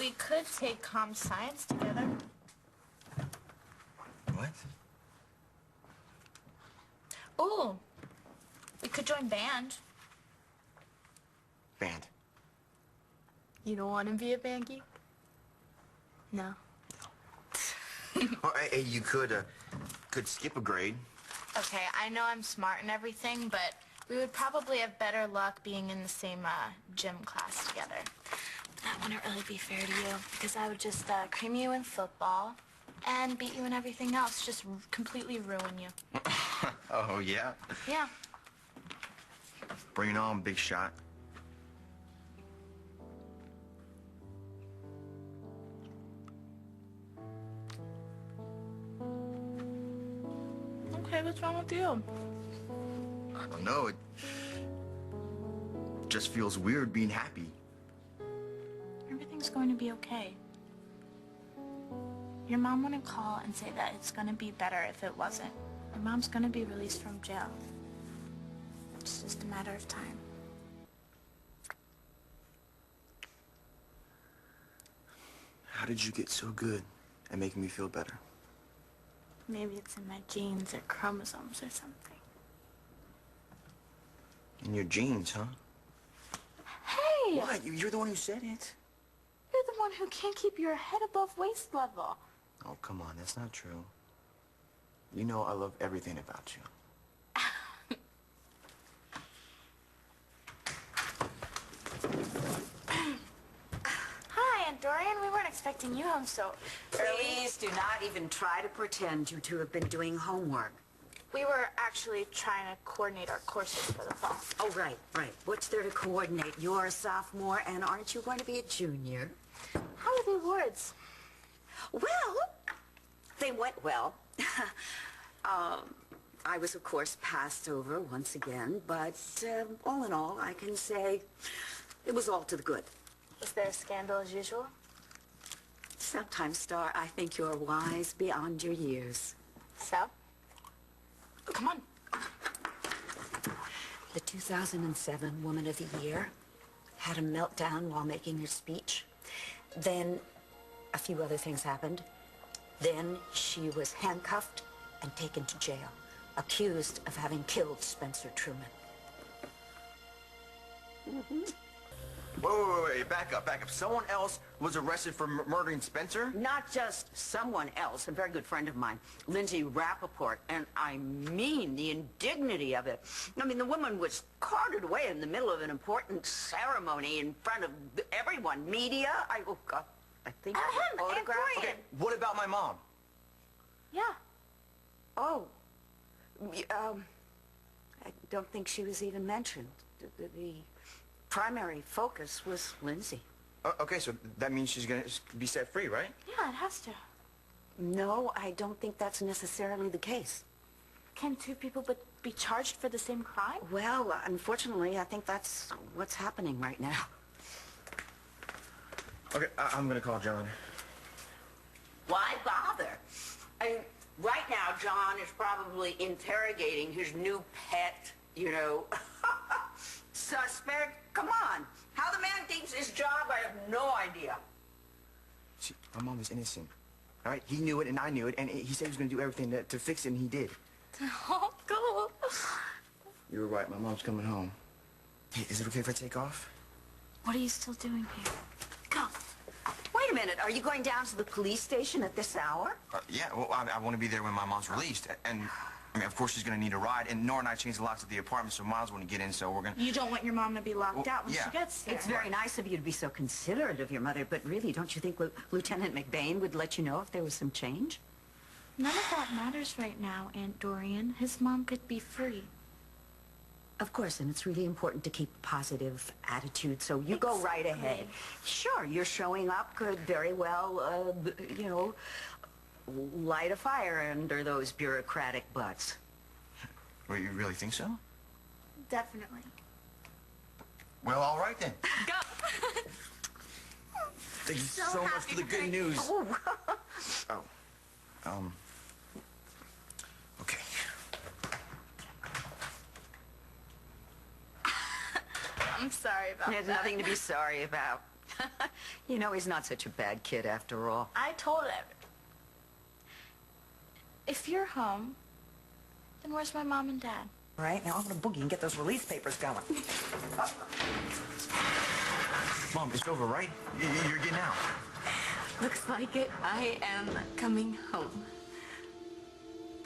We could take comp science together. What? Ooh, we could join band. Band. You don't want to be a band geek? No. Well, hey, you could skip a grade. Okay, I know I'm smart and everything, but we would probably have better luck being in the same gym class together. That wouldn't really be fair to you, because I would just cream you in football and beat you in everything else, just completely ruin you. Oh, yeah? Yeah. Bring it on, big shot. Okay, what's wrong with you? I don't know. It just feels weird being happy. Everything's going to be okay. Your mom wouldn't call and say that it's going to be better if it wasn't. Your mom's going to be released from jail. It's just a matter of time. How did you get so good at making me feel better? Maybe it's in my genes or chromosomes or something. In your genes, huh? Hey! What? You're the one who said it. You're the one who can't keep your head above waist level. Oh, come on. That's not true. You know I love everything about you. Hi, Aunt Dorian. We weren't expecting you home so early. Please do not even try to pretend you two have been doing homework. We were actually trying to coordinate our courses for the fall. Oh, right, right. What's there to coordinate? You're a sophomore, and aren't you going to be a junior? How are the awards? Well, they went well. I was, of course, passed over once again, but all in all, I can say it was all to the good. Was there a scandal as usual? Sometimes, Starr, I think you're wise beyond your years. So? Oh, come on. The 2007 Woman of the Year had a meltdown while making her speech. Then a few other things happened. Then she was handcuffed and taken to jail, accused of having killed Spencer Truman. Wait, back up. Someone else was arrested for murdering Spencer? Not just someone else, a very good friend of mine, Lindsay Rappaport, and I mean the indignity of it. I mean, the woman was carted away in the middle of an important ceremony in front of everyone, media. Oh, God, I think photographs. Okay, what about my mom? Yeah. Oh, I don't think she was even mentioned. The primary focus was Lindsay. Okay, so that means she's gonna be set free, right? Yeah, it has to. No, I don't think that's necessarily the case. Can two people be charged for the same crime? Well, unfortunately, I think that's what's happening right now. Okay, I'm gonna call John. Why bother? I mean, right now, John is probably interrogating his new pet, you know, suspect. Come on. How the man keeps his job, I have no idea. See, my mom is innocent. All right? He knew it, and I knew it, and he said he was going to do everything to fix it, and he did. Oh, cool. You were right. My mom's coming home. Hey, is it okay if I take off? What are you still doing here? Go. Wait a minute. Are you going down to the police station at this hour? Yeah, well, I want to be there when my mom's released. And, I mean, of course she's going to need a ride. And Nora and I changed the locks of the apartment so Miles wouldn't get in, so we're going to... You don't want your mom to be locked out when yeah. she gets there. It's very nice of you to be so considerate of your mother, but really, don't you think Lieutenant McBain would let you know if there was some change? None of that matters right now, Aunt Dorian. His mom could be free. Of course, and it's really important to keep a positive attitude, so you go right ahead. Sure, your showing up could very well, you know, light a fire under those bureaucratic butts. Well, you really think so? Definitely. Well, all right then. Go! Thank you so much for the good news. Oh. Okay. I'm sorry about There's that. nothing to be sorry about. You know, he's not such a bad kid after all. I told him. If you're home, then where's my mom and dad? All right, now I'm gonna boogie and get those release papers going. Mom, it's over, right? You're getting out. Looks like it. I am coming home.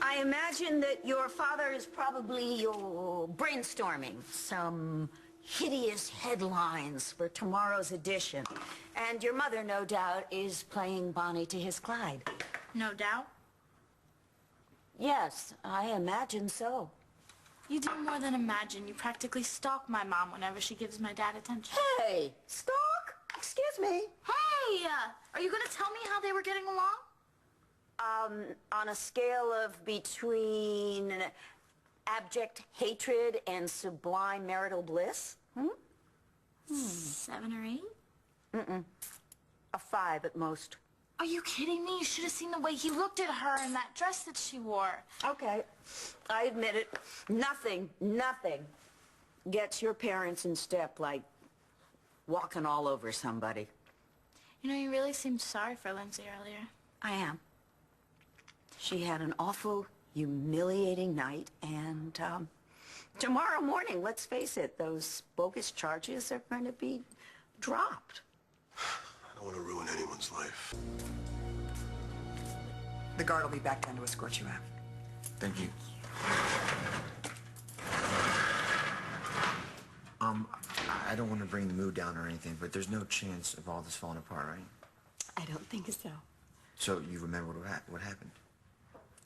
I imagine that your father is probably brainstorming some hideous headlines for tomorrow's edition. And your mother, no doubt, is playing Bonnie to his Clyde. No doubt. Yes, I imagine so. You do more than imagine. You practically stalk my mom whenever she gives my dad attention. Hey, stalk? Excuse me. Hey! Are you gonna tell me how they were getting along? On a scale of between abject hatred and sublime marital bliss? 7 or 8? A 5 at most. Are you kidding me? You should have seen the way he looked at her in that dress that she wore. Okay, I admit it. Nothing gets your parents in step like walking all over somebody. You know, you really seemed sorry for Lindsay earlier. I am. She had an awful, humiliating night, and tomorrow morning, let's face it, those bogus charges are going to be dropped. I don't want to ruin anyone's life. The guard will be back down to escort you out. Thank you. I don't want to bring the mood down or anything, but there's no chance of all this falling apart, right? I don't think so. So you remember what happened?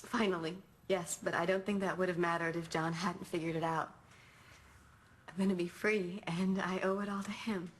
Finally, yes, but I don't think that would have mattered if John hadn't figured it out. I'm gonna be free, and I owe it all to him.